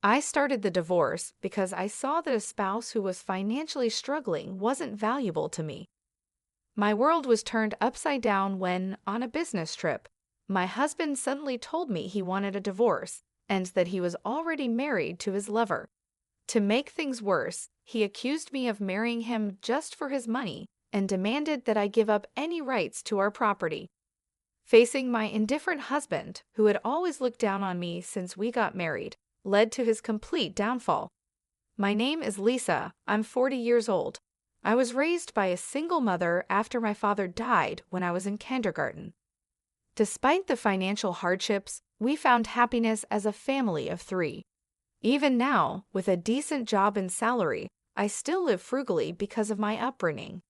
I started the divorce because I saw that a spouse who was financially struggling wasn't valuable to me. My world was turned upside down when, on a business trip, my husband suddenly told me he wanted a divorce and that he was already married to his lover. To make things worse, he accused me of marrying him just for his money and demanded that I give up any rights to our property. Facing my indifferent husband, who had always looked down on me since we got married, led to his complete downfall. My name is Lisa. I'm 40 years old. I was raised by a single mother after my father died when I was in kindergarten. Despite the financial hardships, we found happiness as a family of 3. Even now, with a decent job and salary, I still live frugally because of my upbringing.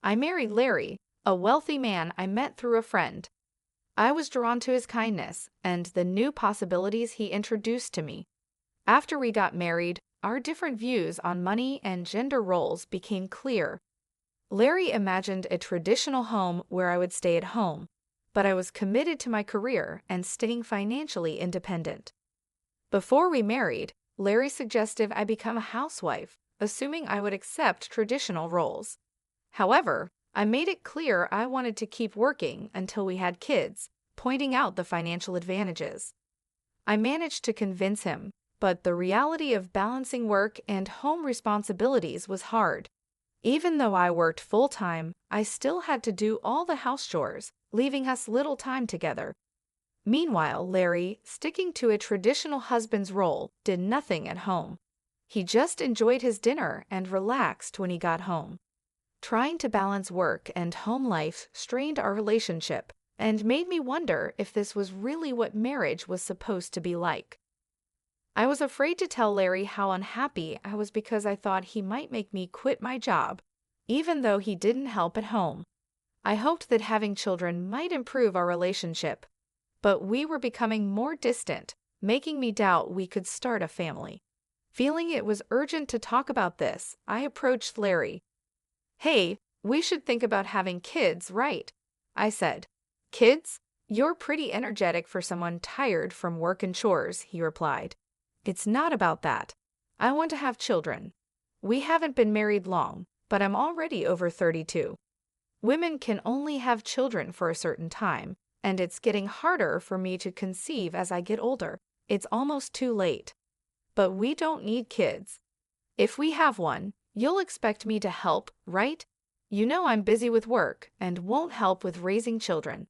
I married Larry, a wealthy man I met through a friend. I was drawn to his kindness and the new possibilities he introduced to me. After we got married, our different views on money and gender roles became clear. Larry imagined a traditional home where I would stay at home, but I was committed to my career and staying financially independent. Before we married, Larry suggested I become a housewife, assuming I would accept traditional roles. However, I made it clear I wanted to keep working until we had kids, pointing out the financial advantages. I managed to convince him, but the reality of balancing work and home responsibilities was hard. Even though I worked full-time, I still had to do all the house chores, leaving us little time together. Meanwhile, Larry, sticking to a traditional husband's role, did nothing at home. He just enjoyed his dinner and relaxed when he got home. Trying to balance work and home life strained our relationship and made me wonder if this was really what marriage was supposed to be like. I was afraid to tell Larry how unhappy I was because I thought he might make me quit my job, even though he didn't help at home. I hoped that having children might improve our relationship, but we were becoming more distant, making me doubt we could start a family. Feeling it was urgent to talk about this, I approached Larry. "Hey, we should think about having kids, right?" I said. "Kids? You're pretty energetic for someone tired from work and chores," he replied. "It's not about that. I want to have children. We haven't been married long, but I'm already over 32. Women can only have children for a certain time, and it's getting harder for me to conceive as I get older. It's almost too late. But we don't need kids. If we have one, you'll expect me to help, right? You know I'm busy with work and won't help with raising children.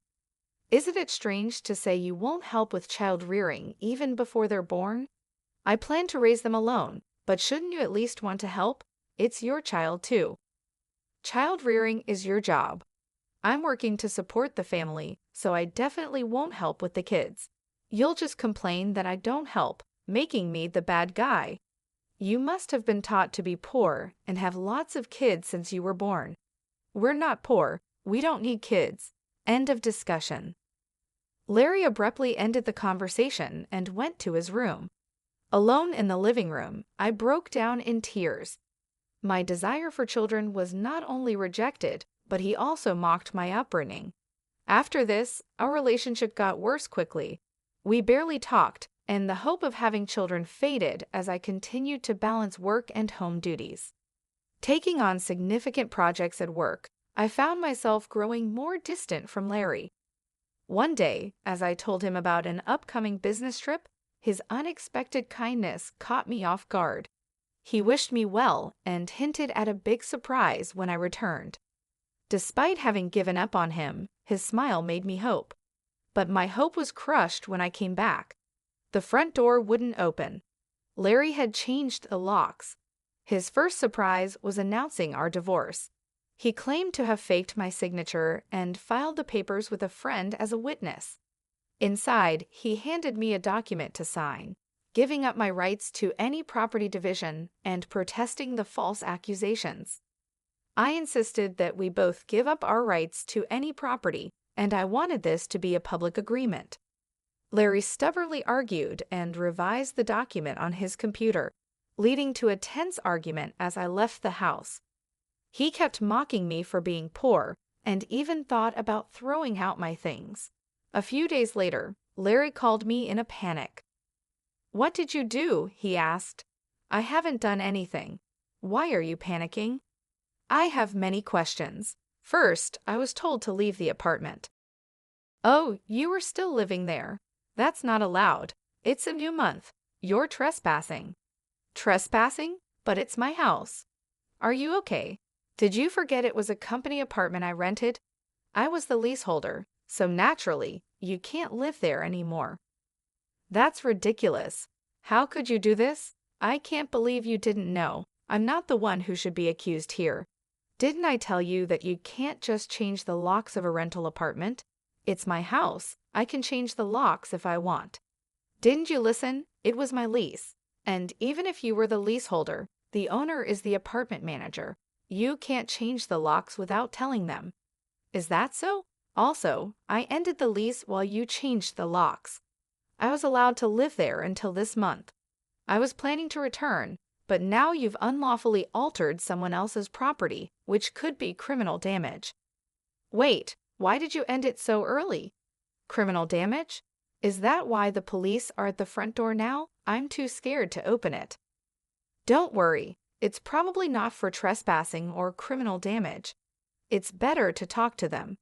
Isn't it strange to say you won't help with child rearing even before they're born? I plan to raise them alone, but shouldn't you at least want to help? It's your child too. Child rearing is your job. I'm working to support the family, so I definitely won't help with the kids. You'll just complain that I don't help, making me the bad guy. You must have been taught to be poor and have lots of kids since you were born. We're not poor. We don't need kids. End of discussion. Larry abruptly ended the conversation and went to his room. Alone in the living room, I broke down in tears. My desire for children was not only rejected, but he also mocked my upbringing. After this, our relationship got worse quickly. We barely talked, and the hope of having children faded as I continued to balance work and home duties. Taking on significant projects at work, I found myself growing more distant from Larry. One day, as I told him about an upcoming business trip, his unexpected kindness caught me off guard. He wished me well and hinted at a big surprise when I returned. Despite having given up on him, his smile made me hope. But my hope was crushed when I came back. The front door wouldn't open. Larry had changed the locks. His first surprise was announcing our divorce. He claimed to have faked my signature and filed the papers with a friend as a witness. Inside, he handed me a document to sign, giving up my rights to any property division and protesting the false accusations. I insisted that we both give up our rights to any property, and I wanted this to be a public agreement. Larry stubbornly argued and revised the document on his computer, leading to a tense argument as I left the house. He kept mocking me for being poor and even thought about throwing out my things. A few days later, Larry called me in a panic. What did you do? He asked. I haven't done anything. Why are you panicking? I have many questions. First, I was told to leave the apartment. Oh, you were still living there. That's not allowed. It's a new month. You're trespassing. Trespassing? But it's my house. Are you okay? Did you forget it was a company apartment I rented? I was the leaseholder, so naturally, you can't live there anymore. That's ridiculous. How could you do this? I can't believe you didn't know. I'm not the one who should be accused here. Didn't I tell you that you can't just change the locks of a rental apartment? It's my house. I can change the locks if I want. Didn't you listen? It was my lease. And even if you were the leaseholder, the owner is the apartment manager. You can't change the locks without telling them. Is that so? Also, I ended the lease while you changed the locks. I was allowed to live there until this month. I was planning to return, but now you've unlawfully altered someone else's property, which could be criminal damage. Wait, why did you end it so early? Criminal damage? Is that why the police are at the front door now? I'm too scared to open it. Don't worry, it's probably not for trespassing or criminal damage. It's better to talk to them.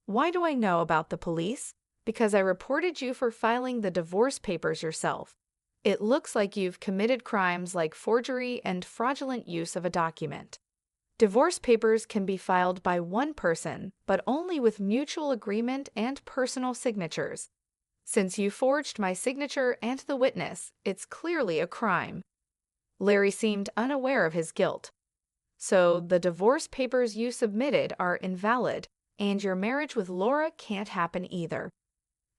Why do I know about the police? Because I reported you for filing the divorce papers yourself. It looks like you've committed crimes like forgery and fraudulent use of a document. Divorce papers can be filed by one person, but only with mutual agreement and personal signatures. Since you forged my signature and the witness, it's clearly a crime. Larry seemed unaware of his guilt. So the divorce papers you submitted are invalid, and your marriage with Laura can't happen either.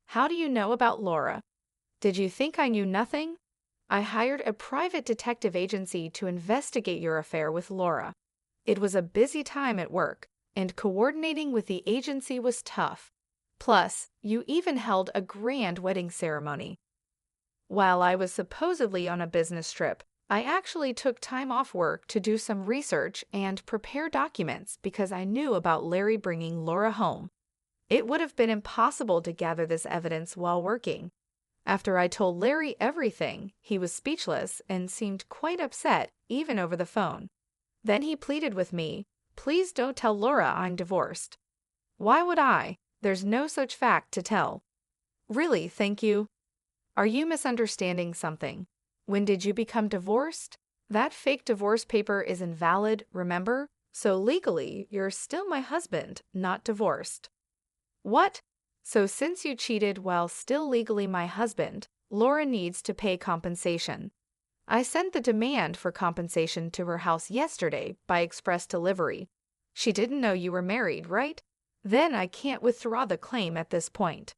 How do you know about Laura? Did you think I knew nothing? I hired a private detective agency to investigate your affair with Laura. It was a busy time at work, and coordinating with the agency was tough. Plus, you even held a grand wedding ceremony. While I was supposedly on a business trip, I actually took time off work to do some research and prepare documents because I knew about Larry bringing Laura home. It would have been impossible to gather this evidence while working. After I told Larry everything, he was speechless and seemed quite upset, even over the phone. Then he pleaded with me, "Please don't tell Laura I'm divorced." Why would I? There's no such fact to tell. Really, thank you. Are you misunderstanding something? When did you become divorced? That fake divorce paper is invalid, remember? So legally, you're still my husband, not divorced. What? So since you cheated while still legally my husband, Laura needs to pay compensation. I sent the demand for compensation to her house yesterday by express delivery. She didn't know you were married, right? Then I can't withdraw the claim at this point.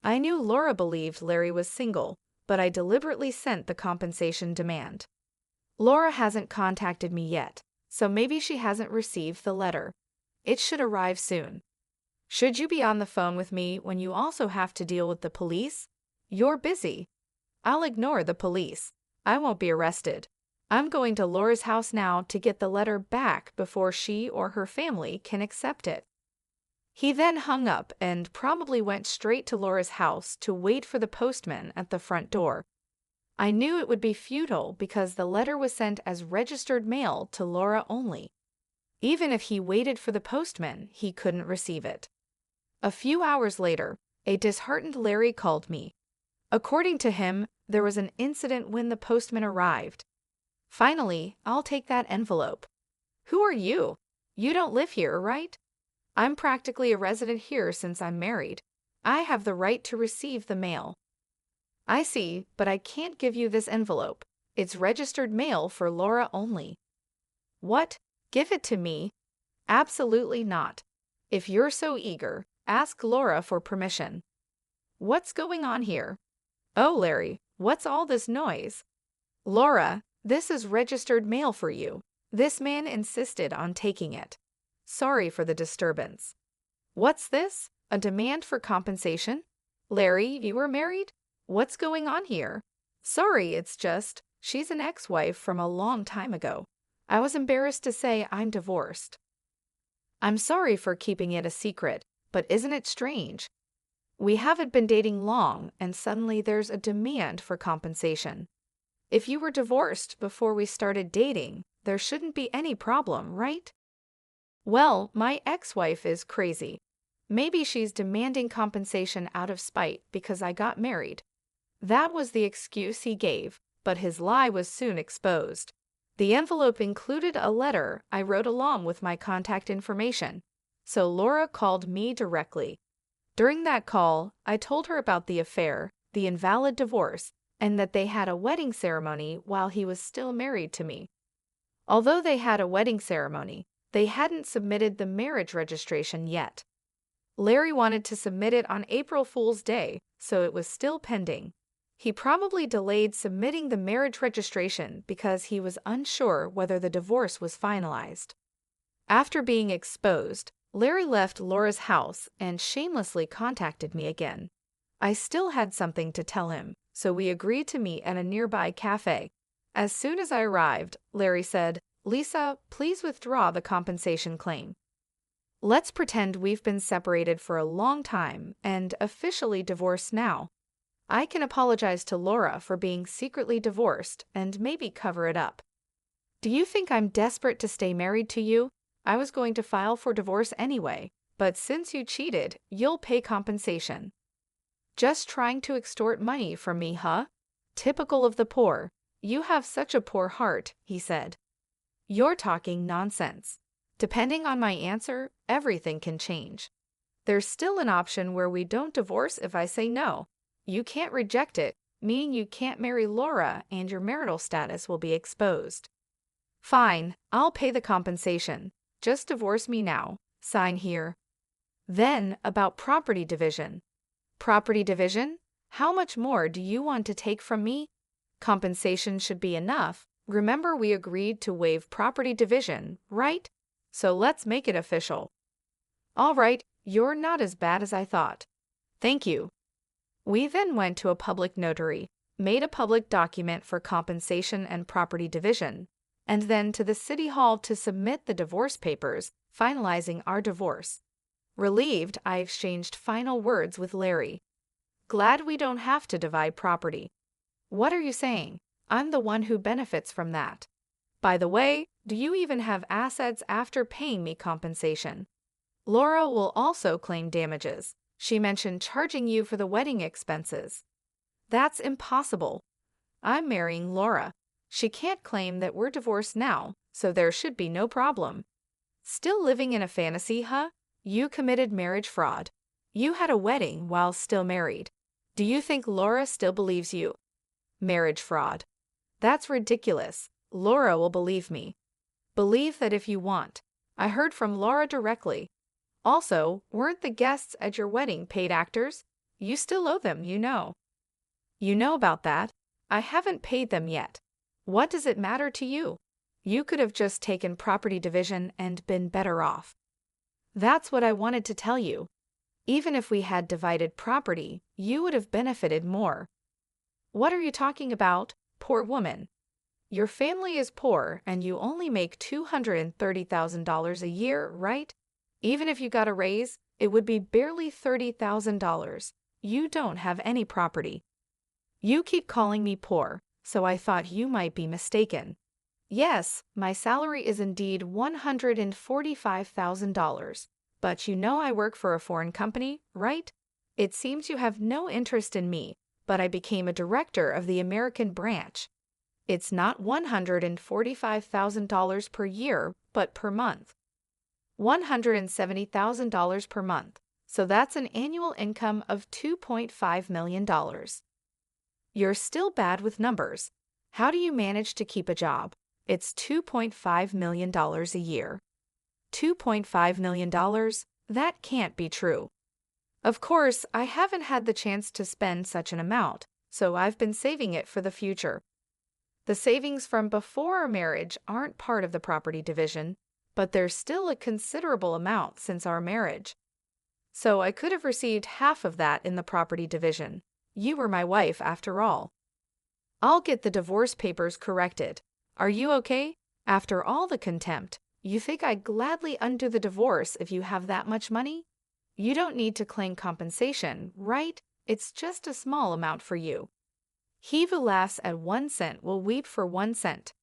I knew Laura believed Larry was single, but I deliberately sent the compensation demand. Laura hasn't contacted me yet, so maybe she hasn't received the letter. It should arrive soon. Should you be on the phone with me when you also have to deal with the police? You're busy. I'll ignore the police. I won't be arrested. I'm going to Laura's house now to get the letter back before she or her family can accept it. He then hung up and probably went straight to Laura's house to wait for the postman at the front door. I knew it would be futile because the letter was sent as registered mail to Laura only. Even if he waited for the postman, he couldn't receive it. A few hours later, a disheartened Larry called me. According to him, there was an incident when the postman arrived. Finally, I'll take that envelope. Who are you? You don't live here, right? I'm practically a resident here since I'm married. I have the right to receive the mail. I see, but I can't give you this envelope. It's registered mail for Laura only. What? Give it to me? Absolutely not. If you're so eager, ask Laura for permission. What's going on here? Oh, Larry, what's all this noise? Laura, this is registered mail for you. This man insisted on taking it. Sorry for the disturbance. What's this? A demand for compensation? Larry, you were married? What's going on here? Sorry, it's just, she's an ex-wife from a long time ago. I was embarrassed to say I'm divorced. I'm sorry for keeping it a secret, but isn't it strange? We haven't been dating long, and suddenly there's a demand for compensation. If you were divorced before we started dating, there shouldn't be any problem, right? Well, my ex-wife is crazy. Maybe she's demanding compensation out of spite because I got married. That was the excuse he gave, but his lie was soon exposed. The envelope included a letter I wrote along with my contact information, so Laura called me directly. During that call, I told her about the affair, the invalid divorce, and that they had a wedding ceremony while he was still married to me. Although they had a wedding ceremony, they hadn't submitted the marriage registration yet. Larry wanted to submit it on April Fool's Day, so it was still pending. He probably delayed submitting the marriage registration because he was unsure whether the divorce was finalized. After being exposed, Larry left Laura's house and shamelessly contacted me again. I still had something to tell him, so we agreed to meet at a nearby cafe. As soon as I arrived, Larry said, "Lisa, please withdraw the compensation claim. Let's pretend we've been separated for a long time and officially divorced now. I can apologize to Laura for being secretly divorced and maybe cover it up. Do you think I'm desperate to stay married to you? I was going to file for divorce anyway, but since you cheated, you'll pay compensation." Just trying to extort money from me, huh? Typical of the poor. You have such a poor heart, he said. You're talking nonsense. Depending on my answer, everything can change. There's still an option where we don't divorce if I say no. You can't reject it, meaning you can't marry Laura and your marital status will be exposed. Fine, I'll pay the compensation. Just divorce me now. Sign here. Then, about property division. Property division? How much more do you want to take from me? Compensation should be enough. Remember, we agreed to waive property division, right? So let's make it official. All right, you're not as bad as I thought. Thank you. We then went to a public notary, made a public document for compensation and property division, and then to the city hall to submit the divorce papers, finalizing our divorce. Relieved, I exchanged final words with Larry. Glad we don't have to divide property. What are you saying? I'm the one who benefits from that. By the way, do you even have assets after paying me compensation? Laura will also claim damages. She mentioned charging you for the wedding expenses. That's impossible. I'm marrying Laura. She can't claim that we're divorced now, so there should be no problem. Still living in a fantasy, huh? You committed marriage fraud. You had a wedding while still married. Do you think Laura still believes you? Marriage fraud. That's ridiculous. Laura will believe me. Believe that if you want. I heard from Laura directly. Also, weren't the guests at your wedding paid actors? You still owe them, you know. You know about that? I haven't paid them yet. What does it matter to you? You could have just taken property division and been better off. That's what I wanted to tell you. Even if we had divided property, you would have benefited more. What are you talking about, poor woman? Your family is poor and you only make $230,000 a year, right? Even if you got a raise, it would be barely $30,000. You don't have any property. You keep calling me poor, so I thought you might be mistaken. Yes, my salary is indeed $145,000, but you know I work for a foreign company, right? It seems you have no interest in me, but I became a director of the American branch. It's not $145,000 per year, but per month. $170,000 per month, so that's an annual income of $2.5 million. You're still bad with numbers. How do you manage to keep a job? It's $2.5 million a year. $2.5 million? That can't be true. Of course, I haven't had the chance to spend such an amount, so I've been saving it for the future. The savings from before our marriage aren't part of the property division, but there's still a considerable amount since our marriage. So I could have received half of that in the property division. You were my wife after all. I'll get the divorce papers corrected. Are you okay? After all the contempt, you think I'd gladly undo the divorce if you have that much money? You don't need to claim compensation, right? It's just a small amount for you. He who laughs at 1 cent will weep for 1 cent.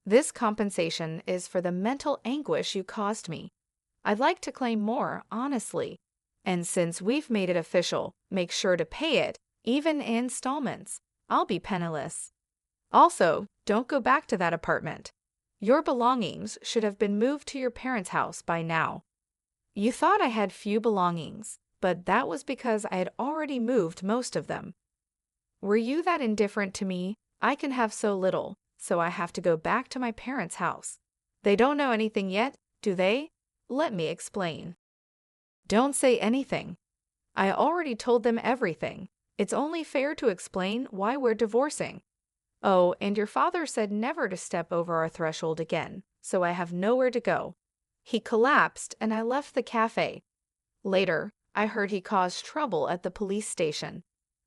This compensation is for the mental anguish you caused me. I'd like to claim more, honestly. And since we've made it official, make sure to pay it, even in installments. I'll be penniless. Also, don't go back to that apartment. Your belongings should have been moved to your parents' house by now. You thought I had few belongings, but that was because I had already moved most of them. Were you that indifferent to me? I can have so little, so I have to go back to my parents' house. They don't know anything yet, do they? Let me explain. Don't say anything. I already told them everything. It's only fair to explain why we're divorcing. Oh, and your father said never to step over our threshold again, so I have nowhere to go. He collapsed and I left the cafe. Later, I heard he caused trouble at the police station.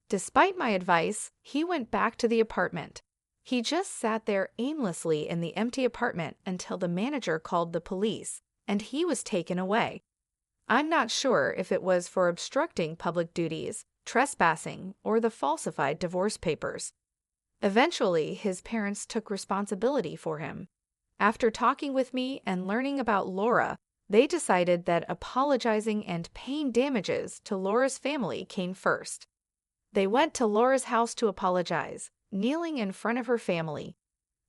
Despite my advice, he went back to the apartment. He just sat there aimlessly in the empty apartment until the manager called the police, and he was taken away. I'm not sure if it was for obstructing public duties, trespassing, or the falsified divorce papers. Eventually, his parents took responsibility for him. After talking with me and learning about Laura, they decided that apologizing and paying damages to Laura's family came first. They went to Laura's house to apologize, kneeling in front of her family.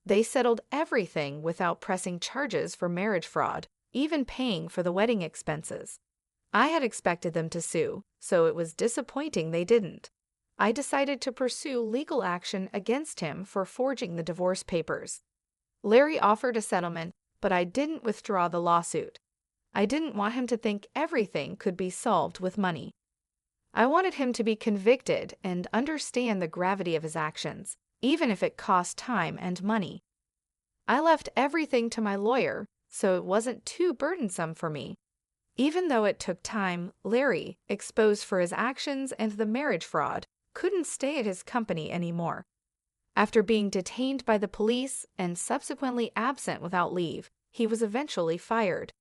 They settled everything without pressing charges for marriage fraud, even paying for the wedding expenses. I had expected them to sue, so it was disappointing they didn't. I decided to pursue legal action against him for forging the divorce papers. Larry offered a settlement, but I didn't withdraw the lawsuit. I didn't want him to think everything could be solved with money. I wanted him to be convicted and understand the gravity of his actions, even if it cost time and money. I left everything to my lawyer, so it wasn't too burdensome for me. Even though it took time, Larry, exposed for his actions and the marriage fraud, couldn't stay at his company anymore. After being detained by the police and subsequently absent without leave, he was eventually fired.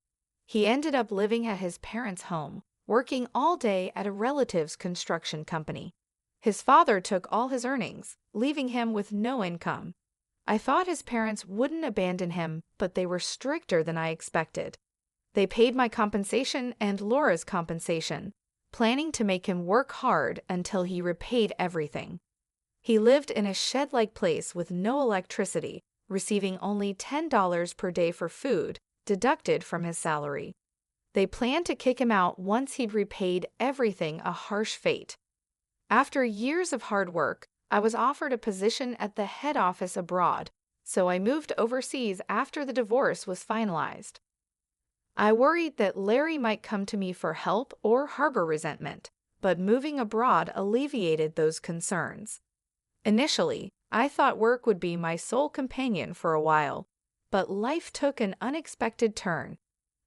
He ended up living at his parents' home, working all day at a relative's construction company. His father took all his earnings, leaving him with no income. I thought his parents wouldn't abandon him, but they were stricter than I expected. They paid my compensation and Laura's compensation, planning to make him work hard until he repaid everything. He lived in a shed-like place with no electricity, receiving only $10 per day for food, deducted from his salary. They planned to kick him out once he'd repaid everything, a harsh fate. After years of hard work, I was offered a position at the head office abroad, so I moved overseas after the divorce was finalized. I worried that Larry might come to me for help or harbor resentment, but moving abroad alleviated those concerns. Initially, I thought work would be my sole companion for a while, but life took an unexpected turn.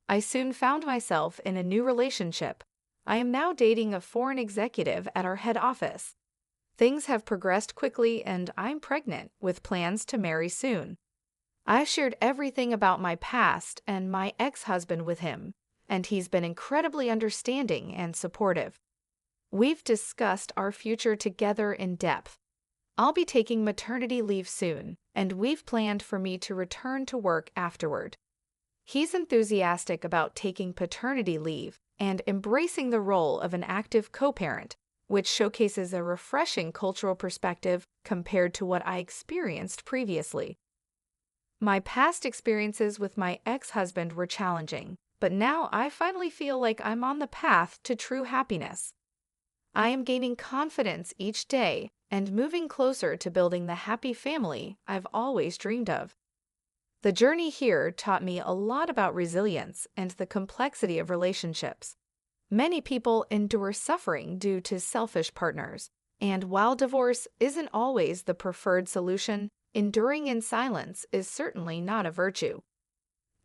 I soon found myself in a new relationship. I am now dating a foreign executive at our head office. Things have progressed quickly and I'm pregnant with plans to marry soon. I've shared everything about my past and my ex-husband with him, and he's been incredibly understanding and supportive. We've discussed our future together in depth. I'll be taking maternity leave soon, and we've planned for me to return to work afterward. He's enthusiastic about taking paternity leave and embracing the role of an active co-parent, which showcases a refreshing cultural perspective compared to what I experienced previously. My past experiences with my ex-husband were challenging, but now I finally feel like I'm on the path to true happiness. I am gaining confidence each day and moving closer to building the happy family I've always dreamed of. The journey here taught me a lot about resilience and the complexity of relationships. Many people endure suffering due to selfish partners, and while divorce isn't always the preferred solution, enduring in silence is certainly not a virtue.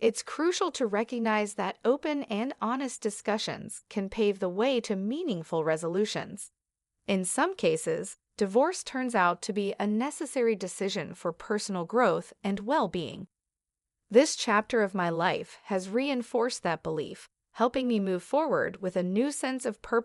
It's crucial to recognize that open and honest discussions can pave the way to meaningful resolutions. In some cases, divorce turns out to be a necessary decision for personal growth and well-being. This chapter of my life has reinforced that belief, helping me move forward with a new sense of purpose